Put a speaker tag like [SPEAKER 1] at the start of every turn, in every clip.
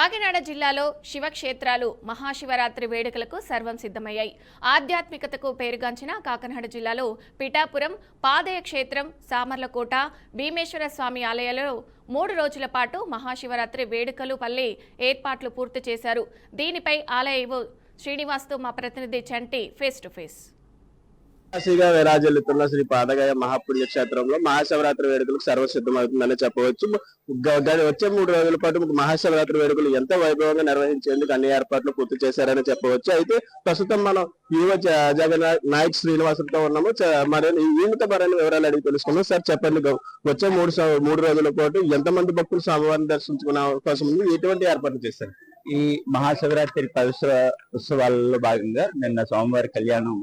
[SPEAKER 1] కాకినాడ జిల్లాలో శివక్షేత్రాలు మహాశివరాత్రి వేడుకలకు సర్వం సిద్ధమయ్యాయి. ఆధ్యాత్మికతకు పేరుగాంచిన కాకినాడ జిల్లాలో పిఠాపురం, పాదయ క్షేత్రం, సామర్లకోట, భీమేశ్వర స్వామి ఆలయాలలో 3 రోజుల పాటు మహాశివరాత్రి వేడుకలు పల్లె ఏర్పాట్లు పూర్తి చేశారు. దీనిపై ఆలయ ఈవో శ్రీనివాస్తో మా ప్రతినిధి చంటి ఫేస్ టు ఫేస్.
[SPEAKER 2] కాశీగా విరాజిల్లుతున్న శ్రీ పాదగయ మహాపుణ్యక్షేత్రంలో మహాశివరాత్రి వేడుకలకు సర్వసిద్ధమవుతుందని చెప్పవచ్చు. వచ్చే 3 రోజుల పాటు మహాశివరాత్రి వేడుకలు ఎంతో వైభవంగా నిర్వహించేందుకు అన్ని ఏర్పాట్లు పూర్తి చేశారని చెప్పవచ్చు. అయితే ప్రస్తుతం మనం యువ జగన్ నాయక్ శ్రీనివాసులతో ఉన్నాము. ఈయనతో మరిన్ని వివరాలు అడిగి తెలుసుకున్నాం. సార్ చెప్పండి, వచ్చే 3 రోజుల పాటు ఎంతమంది భక్తులు స్వామివారిని దర్శించుకునే అవకాశం ఉంది? ఎటువంటి ఏర్పాట్లు చేశారు?
[SPEAKER 3] ఈ మహాశివరాత్రి పవిత్ర ఉత్సవాలలో భాగంగా నిన్న స్వామివారి కళ్యాణం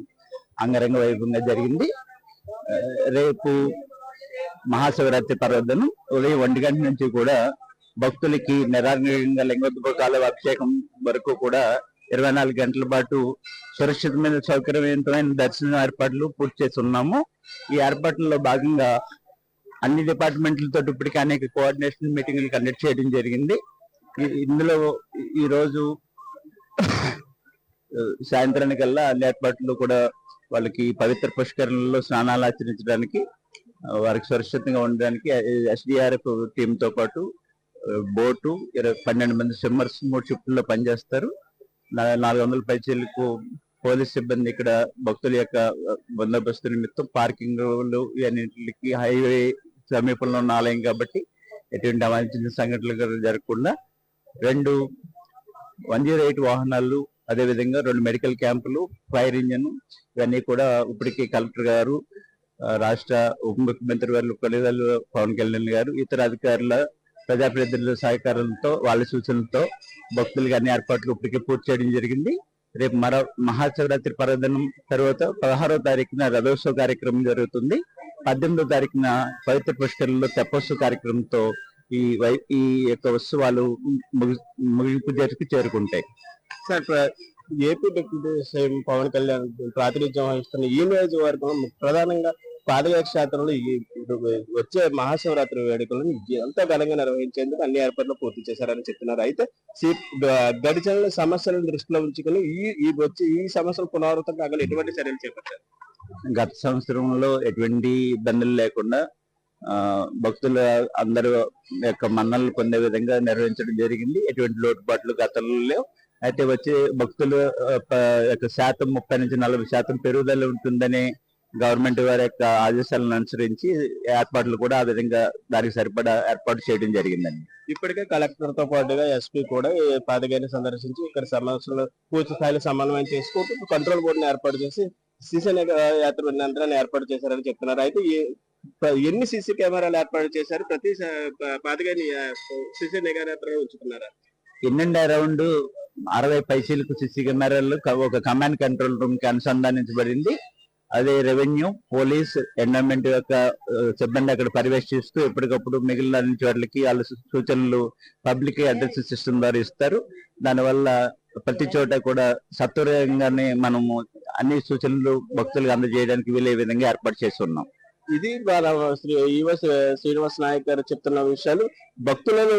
[SPEAKER 3] అంగరంగ వైభవంగా జరిగింది. రేపు మహాశివరాత్రి పర్వదినం ఉదయం 1 గంట నుంచి కూడా భక్తులకి నిరాఘంగా లింగోద్భోగాల అభిషేకం వరకు కూడా 24 గంటల పాటు సురక్షితమైన సౌకర్యవంతమైన దర్శన ఏర్పాట్లు పూర్తి చేసి ఉన్నాము. ఈ ఏర్పాట్లలో భాగంగా అన్ని డిపార్ట్మెంట్లతో ఇప్పటికీ అనేక కోఆర్డినేషన్ మీటింగ్లు కండక్ట్ చేయడం జరిగింది. ఇందులో ఈ రోజు సాయంత్రానికల్లా అన్ని ఏర్పాట్లు కూడా వాళ్ళకి పవిత్ర పుష్కరణలో స్నానాలు ఆచరించడానికి, వారికి సురక్షితంగా ఉండడానికి ఎస్డిఆర్ఎఫ్ టీమ్ తో పాటు బోటు 12 మంది స్విమ్మర్స్ 3 షిఫ్ట్లో పనిచేస్తారు. 400 పైచీలకు పోలీస్ సిబ్బంది ఇక్కడ భక్తుల యొక్క బందోబస్తు నిమిత్తం పార్కింగ్ ఇవన్నింటికి హైవే సమీపంలో ఉన్న ఆలయం కాబట్టి ఎటువంటి అవాంఛనీయ సంఘటనలు జరగకుండా 2 108 వాహనాలు, అదేవిధంగా 2 మెడికల్ క్యాంపులు, ఫైర్ ఇంజన్ ఇవన్నీ కూడా ఇప్పటికీ కలెక్టర్ గారు, రాష్ట్ర ఉప ముఖ్యమంత్రి గారు పవన్ కళ్యాణ్ గారు, ఇతర అధికారుల ప్రజాప్రతినిధుల సహకారంతో వాళ్ళ సూచనలతో భక్తులకి అన్ని ఏర్పాట్లు ఇప్పటికీ పూర్తి చేయడం జరిగింది. రేపు మరో మహాశివరాత్రి పర్వదినం తర్వాత 16వ తారీఖున రథోత్సవ కార్యక్రమం జరుగుతుంది. 18వ తారీఖున పవిత్ర పుష్కరంలో తెప్పోత్సవ కార్యక్రమంతో ఈ యొక్క ఉత్సవాలు ముగింపు జరిగి చేరుకుంటాయి.
[SPEAKER 2] Sir, AP deputy CM Pawan Kalyan ప్రాతినిధ్యం వహిస్తున్న ఈ నియోజకవర్గం ప్రధానంగా పాదగయ క్షేత్రంలో వచ్చే మహాశివరాత్రి వేడుకలను ఎంతో ఘనంగా నిర్వహించేందుకు అన్ని ఏర్పాట్లు పూర్తి చేశారని చెప్తున్నారు. అయితే గడిచిన సమస్యలను దృష్టిలో ఉంచుకుని ఈ సమస్యలు పునరావృతం కాగల ఎటువంటి చర్యలు చేపట్టారు?
[SPEAKER 3] గత సంవత్సరంలో ఎటువంటి ఇబ్బందులు లేకుండా భక్తుల అందరూ యొక్క మన్ననలు పొందే విధంగా నిర్వహించడం జరిగింది. ఎటువంటి లోటుపాట్లు గతంలో లేవు. అయితే వచ్చే భక్తుల యొక్క శాతం 30 నుంచి 40% పెరుగుదల ఉంటుందని గవర్నమెంట్ వారి యొక్క ఆదేశాలను అనుసరించి ఏర్పాట్లు కూడా ఆ విధంగా దానికి సరిపడా ఏర్పాటు చేయడం జరిగిందండి.
[SPEAKER 2] ఇప్పటికే కలెక్టర్ తో పాటుగా ఎస్పీ కూడా పాదగయని సందర్శించి ఇక్కడ సమస్యలు పూర్తి స్థాయిలో సమన్వయం చేసుకుంటూ కంట్రోల్ బోర్డుని ఏర్పాటు చేసి సీసీ యాత్ర యంత్రాన్ని ఏర్పాటు చేశారని చెప్తున్నారు. అయితే ఎన్ని సీసీ కెమెరాలు ఏర్పాటు చేశారు? ప్రతి పాదగయని సీసీ నిఘా నేత్రంలో ఉంచుకున్నారా?
[SPEAKER 3] ఇన్ అండ్ అరౌండ్ 60 పైసీలకు సీసీ కెమెరాలు ఒక కమాండ్ కంట్రోల్ రూమ్ కి అనుసంధానించబడింది. అదే రెవెన్యూ, పోలీస్, ఎన్విరాన్మెంట్ యొక్క సిబ్బంది అక్కడ పర్యవేక్షిస్తూ ఎప్పటికప్పుడు మిగిలిన చోట్లకి వాళ్ళ సూచనలు పబ్లిక్ అడ్రస్ సిస్టమ్ ద్వారా ఇస్తారు. దానివల్ల ప్రతి చోట కూడా సత్వరంగానే మనము అన్ని సూచనలు భక్తులకు అందజేయడానికి వీలే విధంగా ఏర్పాటు చేసి ఉన్నాం.
[SPEAKER 2] ఇది శ్రీనివాస్ నాయక్ గారు చెప్తున్న విషయాలు. భక్తులను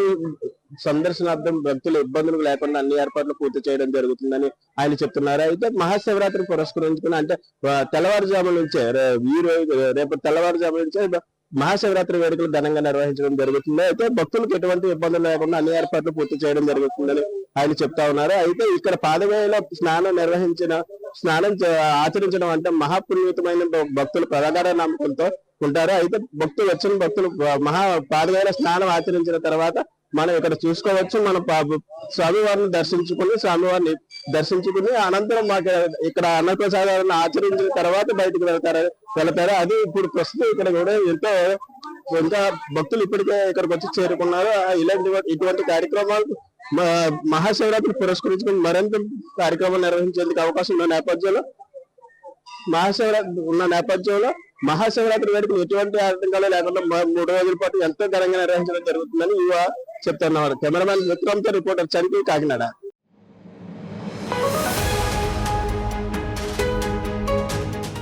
[SPEAKER 2] సందర్శనార్థం భక్తుల ఇబ్బందులు లేకుండా అన్ని ఏర్పాట్లు పూర్తి చేయడం జరుగుతుందని ఆయన చెప్తున్నారు. అయితే మహాశివరాత్రి పురస్కరించుకుని అంటే తెల్లవారుజాము నుంచే రేపు తెల్లవారుజాము నుంచే మహాశివరాత్రి వేడుకలు ఘనంగా నిర్వహించడం జరుగుతుంది. అయితే భక్తులకు ఎటువంటి ఇబ్బందులు లేకుండా అన్ని ఏర్పాట్లు పూర్తి చేయడం జరుగుతుందని ఆయన చెప్తా ఉన్నారు. అయితే ఇక్కడ పాదగయలో స్నానం ఆచరించడం అంటే మహాపుణ్యతమైన భక్తులు ప్రగాఢ నమ్మకంతో ఉంటారు. అయితే వచ్చిన భక్తులు పాదగయలో స్నానం ఆచరించిన తర్వాత మనం ఇక్కడ చూసుకోవచ్చు. మన స్వామివారిని దర్శించుకుని అనంతరం మాకు ఇక్కడ అన్నప్రసాదాలను ఆచరించిన తర్వాత బయటకు వెళ్తారు. అది ఇప్పుడు ప్రస్తుతం ఇక్కడ కూడా ఇంకా భక్తులు ఇప్పటికే ఇక్కడికి వచ్చి చేరుకున్నారు. ఇటువంటి కార్యక్రమాలు మహాశివరాత్రి పురస్కరించుకుని మరింత కార్యక్రమాలు నిర్వహించేందుకు అవకాశం ఉన్న నేపథ్యంలో మహాశివరాత్రి వేడుకలు ఎటువంటి ఆటంకాలు లేకుండా 3 రోజుల పాటు ఎంతో ఘనంగా నిర్వహించడం జరుగుతుందని చెప్తున్నారు. కెమెరామెన్ విక్రమ్తో రిపోర్టర్ చంటి, కాకినాడ.